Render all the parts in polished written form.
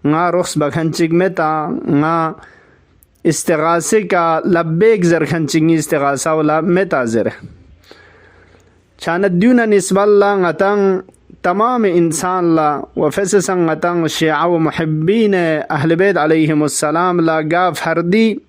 nga rukhs bakhanchik meta nga istighase ka labbeek zar khanching istighasa wala meta zar chanat duna nisballa ngatang tamam insan la wa fasasan ngatang shi'a wa muhibbin ahl bayt alayhim assalam la gaf hardi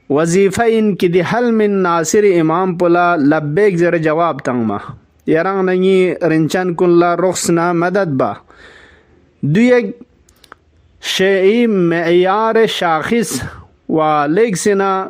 wazifain ki di hal min nasir imam pula labbeek zar jawab tangma yarang nangi rinchan kulla rukhsna madad ba duyeg شيء معيار شاخص وليكسنا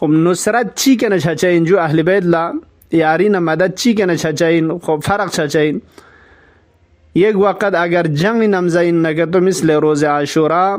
خب نصرت چی کنه چچین جو اهل بیت لا یاری نه مدد چی کنه چچین خب فرق چچین یک وقت اگر جنگ نمزین نگه تو مثل روز عاشورا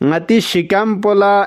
ngati shikam pola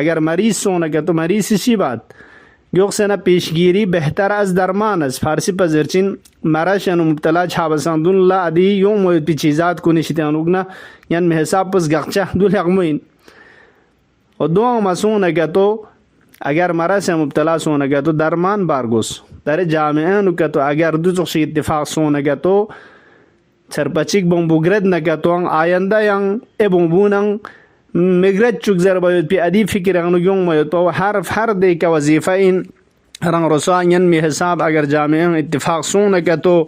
اگر مریض سونه که تو مریض چی باد گوخسنا پیشگیری بهتر از درمان است. فارسی پذیرچین مراشن مبتلا چابساندون لا ادی یوم پی چیزات کنی شتانوگنا یان می حساب پس گخچه دول یقمین و دو مسونه که تو اگر مرض مبتلا سونه که تو درمان بارگوس در جامعه نو که تو اگر دو چخشی اتفاق سونه که تو سرپچیک بمبوگرد نکه تو آینده ینگ بمبوننگ مگرد چوک زر باید پی ادی فکر انو یون باید تو هر دی که وظیفه این رنگ رسوان می حساب اگر جامعه اتفاق سونه که تو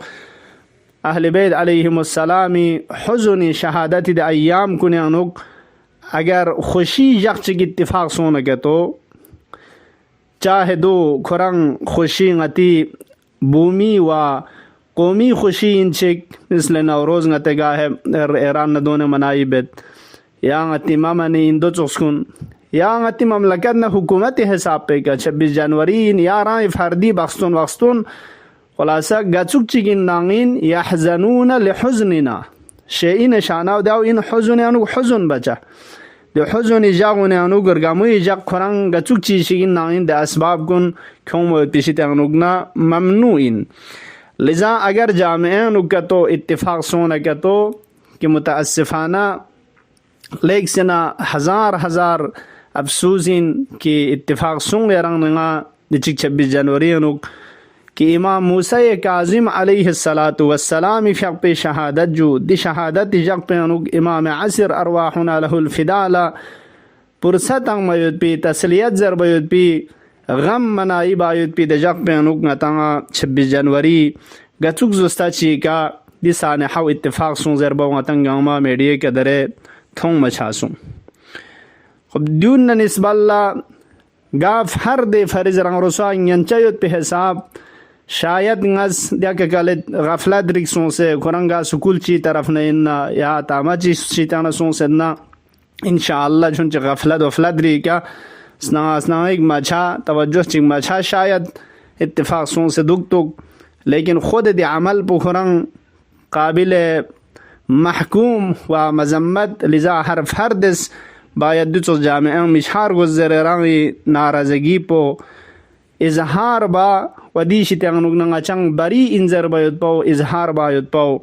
اهل بیت علیهم السلام حزن شهادت د ایام کنی انو اگر خوشی جخچ اتفاق سونه که تو چاہے دو کرنگ خوشی غتی بومی و قومی خوشی انچک مثل نوروز غتی گاہ ایران ندون منائی بیت یا غتی ممنی اندو چکسکن یا غتی مملکت نا حکومت حساب پہ کا 26 جنوری یا رائے فردی بخستون خلاصہ گچک چگین ناغین یحزنون لحزننا شئین شاناو داو این حزن انو حزن بچا د حزن جاغون انو گرگاموی جاغ کرنگ گچک چیشگین ناغین د اسباب کن کیوں پیشت انوگنا ممنوعین. لذا اگر جامعہ نو کتو اتفاق سونا کتو کہ متاسفانہ لیک سنا ہزار افسوسین کہ اتفاق سون رنگ نگا دچک 26 جنوری انو کہ امام موسیٰ کاظم علیہ السلام فیق پہ شہادت جو دی شہادت جگ پہ انو امام عصر ارواحنا له الفدالا پرست انگ میود پی تسلیت زر بیود پی غم منائی باید پی د جگ پہ انو نتانا 26 جنوری گچک زستا چی کا دی سانحو اتفاق سون زر باو نتنگاما میڈیے کے درے تھون مچھاسون. خب دیون نسب اللہ گاف ہر دے فرز رنگ رسوان ینچایت پہ حساب شاید نز دیا کہ کالت غفلت رکسوں سے کرنگا سکول چی طرف نینا یا تاما چی شیطانا سون سے نا انشاءاللہ چونچہ غفلت ری کیا اسنا ایک مچھا توجہ چنگ مچھا شاید اتفاق سون سے دکتک لیکن خود دی عمل پو کرنگ قابل محکوم و مذمت. لذا ہر فردس باید دوچو جامعہ مشہار گزر رنگی ناراضگی پو اظہار با ودیش تیغنوگنگا چنگ بری انذر باید پاو اظہار باید پاو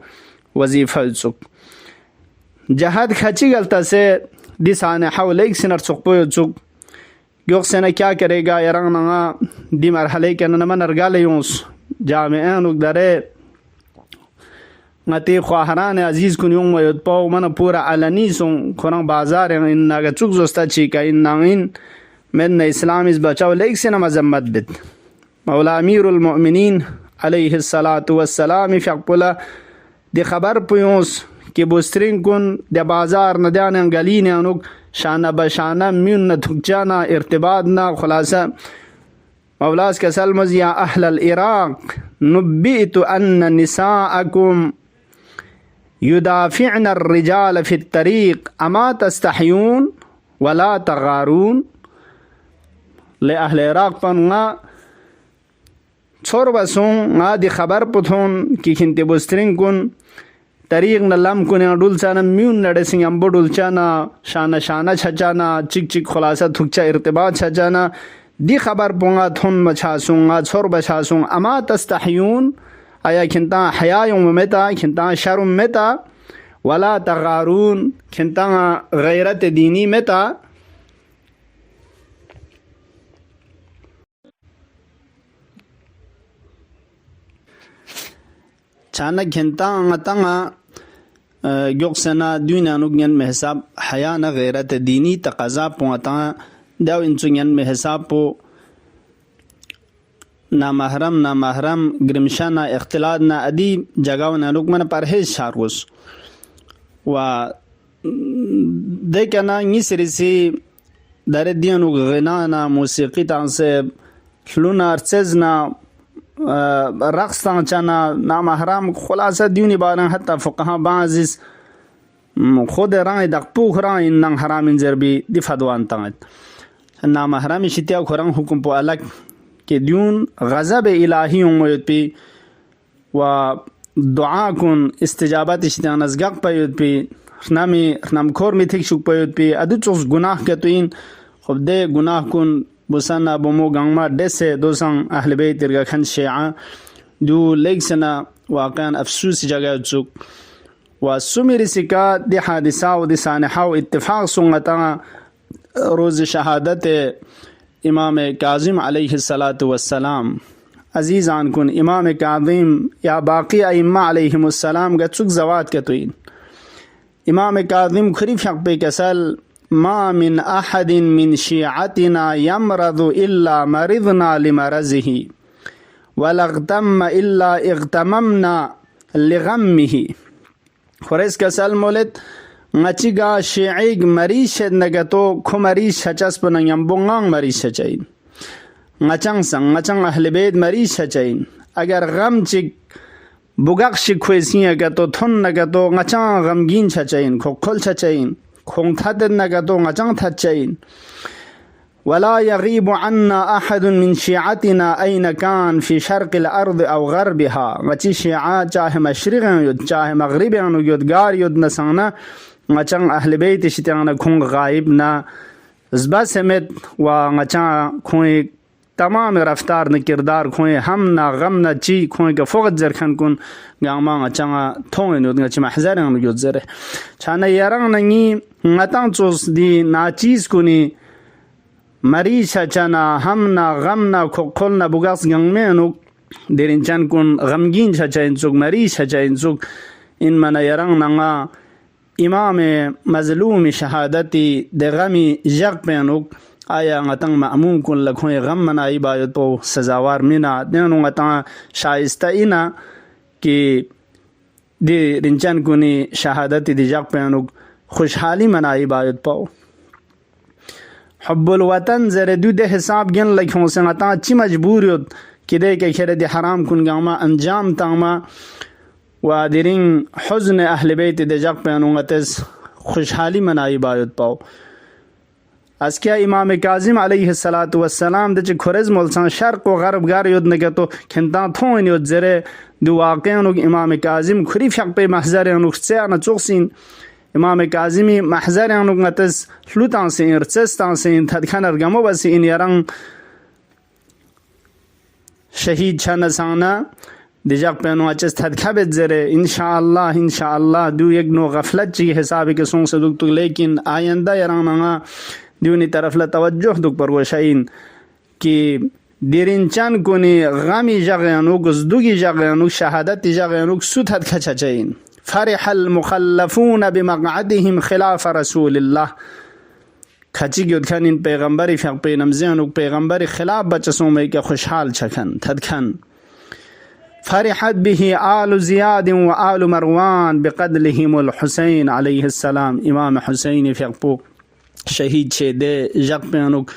وظیفہ چک جہد کھچی گلتا سے دی سانے حول ایک سنر چک پوید چک گوک سنہ کیا کرے گا یرنگنگا دی مرحلے کے نمن ارگال یونس جامعہ نوگ درے ngati khwaharane aziz kun yung mayot pao mana pura alani song korang bazar in naga chuk zosta chika in nangin men na islam is bachaw leik sena mazammat bit maula amirul mu'minin alayhi salatu wassalam fiqpula di khabar puyos ki bustrin kun de bazar na dane galini anuk shana bashana min na thukjana irtibad na khulasa مولاس كسلمز يا أهل العراق نبئت أن نساءكم يدافعن الرجال في الطريق أما تستحيون ولا تغارون. لأهل العراق پنگا چھوڑ بسون نا دی خبر پتھون کی کھنتی بسترین کن طریق نلم کن ڈول چانا میون نڑسنگ امبو ڈول چانا شانا چھچانا چک چک خلاصہ تھکچا ارتباط چھچانا دی خبر پونگا تھون مچھاسوں گا چھوڑ بچھاسوں اما تستحیون آیا کھنتا حیاء متا کھنتا شرم متا ولا تغارون کھنتا غیرت دینی متا. چانا کھنتا غتنگا گوک سنا دوینا نگن میں حساب حیاء نا غیرت دینی تقاضا پونتا داو انچونین میں حساب پو نا محرم گرمشا نا اختلاط نا ادی جگاو نا لوگ من پرہیز شارگوس و دیکھنا نی سریسی در دیانو غنا نا موسیقی تانسیب فلونا ارچز نا رقص تانچانا نا محرم خلاصہ دیونی بارن حتی فقہا بعضیس خود رائے دقپوک رائے نان حرام انزر بھی دی فدوان تانت نا محرم شتیا خوران حکم پو الگ کہ دیون غضب الہی امیت پی و دعا کن استجابت شتیا نزگق پیت پی خنام کور می تک شک پیت پی ادو چوز گناہ کتوین خب ده گناه کن بسنا بمو گانما دسه دوسان اهل بیت ارگا کن شیعه دو لیکسنا واقعا افسوس جگه چوک و سومیری سکا دی حادثه و دی سانحه و اتفاق سنگتا روز شهادت امام کاظم علیه السلام عزیزان کن امام کاظم یا باقی ائمه علیهم السلام گا چوک زوات کتوین امام کاظم خریف حق پی کسل ما من احد من شیعتنا یمرض الا مرضنا لمرضه ولا اغتم الا اغتممنا لغمه خورس کسل مولد ngachigا شیعیگ مریض شد نگتو کو مریض شچس پننگم بونگان مریض شچین ngachang اهل بیت مریض شچین اگر غم چی بوگاقش کویسین اگتو تون نگتو ngachang غمگین شچین کو کل شچین کون تد نگتو ngachang تچین ولا يغيب عنا أحد من شيعتنا أين كان في شرق الأرض أو غربها ngachی شیعہ چاہے مشرق یود چاہے مغرب یود گار یود نسانا ngachang اهل بیت شتیانا کھونگ غائب نا زبا سمت و ngachang کھوئے تمام رفتار نا کردار کھوئے ہم نا غم نا چی کھوئے کا فوقت زرکن کن گاما ngachang تھونگ یود ngachی محضر یود زر چانا یارang ننگی ngatang چوس دی ناچیز کنی مریض چنا هم نا غم نا کل نا بوگاس گنگمینو دیرین چن کن غمگین چین چوک مریض چین چوک این من یرنگ ننگا امام مظلوم شهادتی ده غمی جگ پینوک آیا ngatang مأمون کن لکھویں غم منائی باید پو سزاوار مینا دینو ngatang شائستہ اینا کہ دی رنچن کنی شهادتی دی جگ پینوک خوشحالی منائی باید پو حب الوطن زر دو ده حساب گن لکھوں سے ngata چی مجبور یود کہ دے کہ خیر دی حرام کن گاما انجام تاما و دیرین حزن اہل بیت دی جگ پینونگتس خوشحالی منائی باید پاو از کیا امام کاظم علیہ السلام دے کھرز ملسان شرق و غرب گار یود نگتو کھنتا تھون یود زر دو واقعانو امام کاظم کھری فیق پی محضر انوک سیانا چوکسین امام کاظمی محضر انوک نتس لوتان سین رچستان سین تدکن ارگمو بسی این یرنگ شهید چنسانا دیجاق پینو اچس تدکبت زره انشاءاللہ دو یک نو غفلت چی حسابی کے سون سے دکتو لیکن آئندہ یرانگا دیونی طرف لتوجہ دک پر وشاین کہ دیرین چند کنی غمی جغیانوک زدوگی جغیانوک شهادت جغیانوک سو تدکچا چاین فرح المخلفون بمقعدهم خلاف رسول الله کھچی گیود کھنین پیغمبری فیق پینمزینوک پیغمبری خلاف بچسوں میں کہ خوشحال چکن تدکن فرحت به آل زیاد و آل مروان بقتلهم الحسین علیہ السلام امام حسین فیق پو شہید چے دے جگ پینوک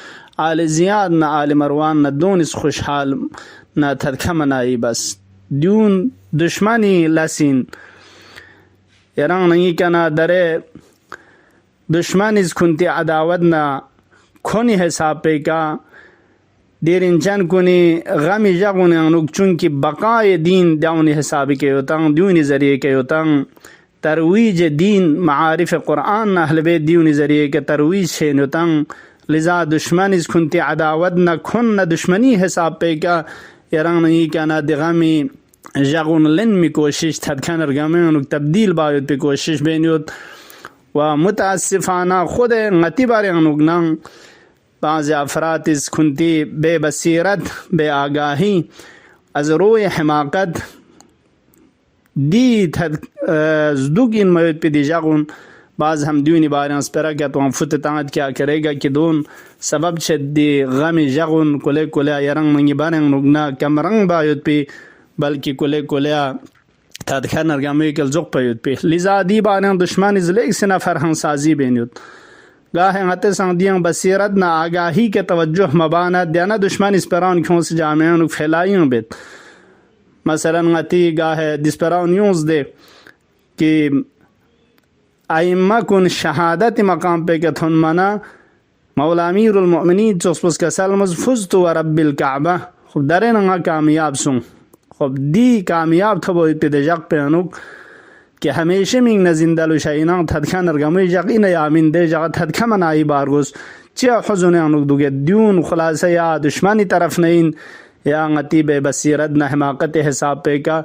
آل زیاد نا آل مروان نا دونس خوشحال نا تدکمنائی بس دیون دشمنی لسین یران نہیں کنا درے دشمن از کنتی عداوتنا کونی حساب پہ کا دیرین چن کنی غمی جگونی انوک چونکہ بقای دین دیونی حسابی کے ہوتاں دیونی ذریعے کے ہوتاں ترویج دین معارف قرآن اہل بیت دیونی ذریعے کے ترویج سے ہوتاں لذا دشمن از کنتی عداوتنا کن دشمنی حساب پہ کا یران نہیں کنا دی غمی جگون لن می کوشش تدکن ارگمی انوک تبدیل باید پہ کوشش بینیوت و متاسفانہ خود ngati بارے انوگنان بعض افراد از کنتی بے بصیرت بے آگاہی از روی حماقت دی زدوگ این موید پی دی جاگون بعض ہم دیونی بارے اس پرا کیا تو ہم فتتانت کیا کرے گا کہ دون سبب چد دی غمی جاگون کلے کلے یرنگ منگی بارے انوگنا کم رنگ باید پی بلکہ کلے کلے تدکن ارگمی کل زق پیود پی لذا دی بارن دشمن از لیک سنا فرهنگ سازی بینید گاہ غتے سندیاں بصیرت نہ آگاہی کے توجہ مبانا دینا دشمن اس پران کیوں سے جامعوں پھیلائیں بیت مثلا غتی گاہ دسپران یوز دے کہ ائمہ کن شہادت مقام پہ کہ تھن منا مولا امیر المؤمنین چوسپس کا سلمز فزت و رب الکعبہ خب درے نگا کامیاب سوں خب دی کامیاب تھو پہ دے جگ پہ انوک کہ ہمیشہ منگ نہ زندہ لو شائنان تھدکھا نرگمی جگ ان یامین دے جگ تھدکھا منائی بارگوز چه حزن انو دوگه دیون خلاصه یا دشمنی طرف نین یا غتیب بصیرت نه حماقت حساب پہ کا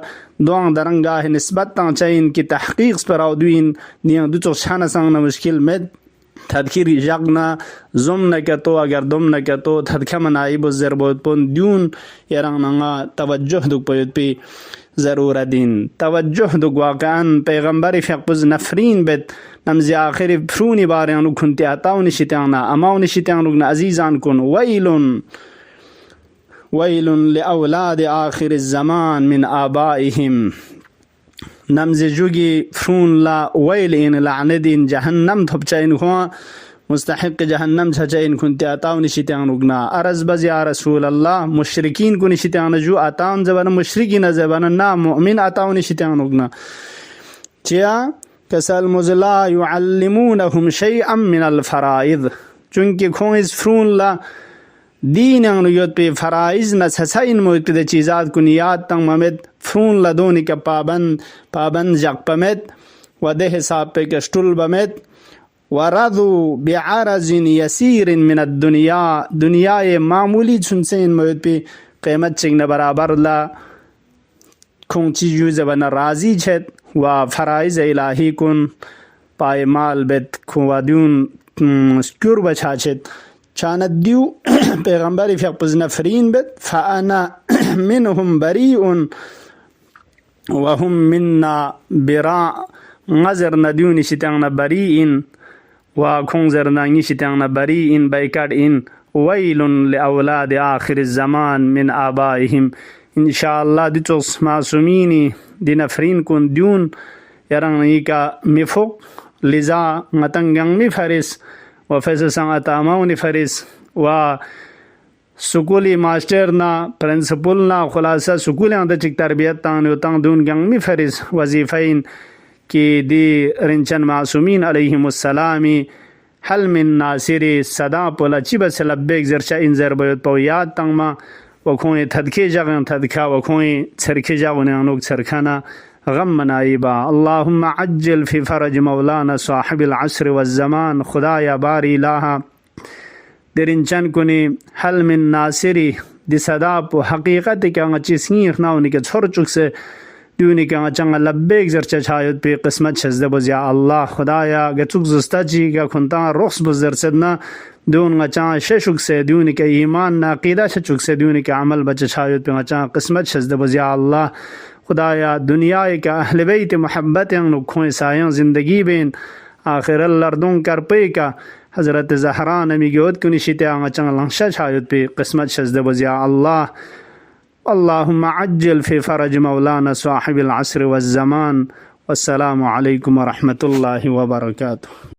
دوان درنگاه نسبت تا چین کی تحقیق پر اودوین نیان دو تو شان سان مشکل مد تذکیری جگنا زم نکتو اگر دم نکتو تذکم نائب الزربوت پون دیون یرانگا توجه دو پیت پی ضرورت دین توجه دو واقعا پیغمبر فقز نفرین بد نمزی آخری فرونی بارانو کنتی اتاو نشیتانا اماو نشیتانو عزیزان کن ویل لأولاد آخر الزمان من آبائهم نمز جوگی فرون لا ویل این لعنedin جهنم تبچین خوا مستحق جهنم چچین کنتی اتاو نشیتان رگنا عرض بز یا رسول الله مشرکین کو نشیتان جو اتاون زبان مشرکین زبان نا مؤمن اتاو نشیتان رگنا چیا کسل مزلا يعلمونهم شيئا من الفرائض چونکہ کھوں اس فرون لا دین انو یوت پہ فرائض نہ سسائن موت پہ چیزات کو نیات تنگ ممت فرون لدونی کا پابند جق پمت و دہ حساب پہ کشتل بمت ورضوا بعرض يسير من الدنيا دنیا معمولی سنسین موت پہ قیمت چنگ برابر لا کھوں چیزوں زبان راضی چھت و فرائض الہی کن پائے مال بیت کھوادیون سکور بچا چھت چاند دیو پیغمبری فقز نفرین بیت فانا منهم بریئن وهم منا براء غزر ندیون شتانا بریئن و کنزر نانی شتانا بریئن بیکار ان ویل لأولاد آخر الزمان من آبائهم انشاءاللہ دیتوس معصومینی دی نفرین کن دیون یرانگی کا مفق لذا متنگنگ می فرس و فیسسان اتاماؤنی فرس و سکولی ماسٹر نا پرنسپل نا خلاصہ سکولی اندر چک تربیت تانیو تانگ دون گنگ می فرس وظیفین کی دی رنچن معصومین علیہم السلامی حل من ناصری صدا پولا چی بس لبیک زرچا ان زربیت پو یاد تانگ ما وکھویں تھدکے جگن تھدکا وکھویں چھرکے جاؤں انوک چھرکھانا غم منائبا اللہم عجل فی فرج مولانا صاحب العصر والزمان خدایا باری لاہا درنچن کنی حل من ناصری دی صدا پو حقیقت کا چیسنی اخناونی کے چھوڑ چک سے دیونی کا چنگا لبیک زرچا چھایت پی قسمت شزد بزیا اللہ خدایا گچک زستا چی کا کھنتا رخص بزر سدنا دون غچان ششک سے دیونی کا ایمان ناقیدہ شچک سے دیونی کا عمل بچ چھایت پی غچان قسمت شزد بزیا اللہ خدایا دنیا کا اہل بیت محبت نکھویں سایاں زندگی بین آخر اللردون کر پی کا حضرت زہرا نمی گود کنی شیطے غچان لنشا چھایت پی قسمت شزد بزیا اللہ اللهم عجل في فرج مولانا صاحب العصر والزمان والسلام عليكم ورحمة الله وبركاته.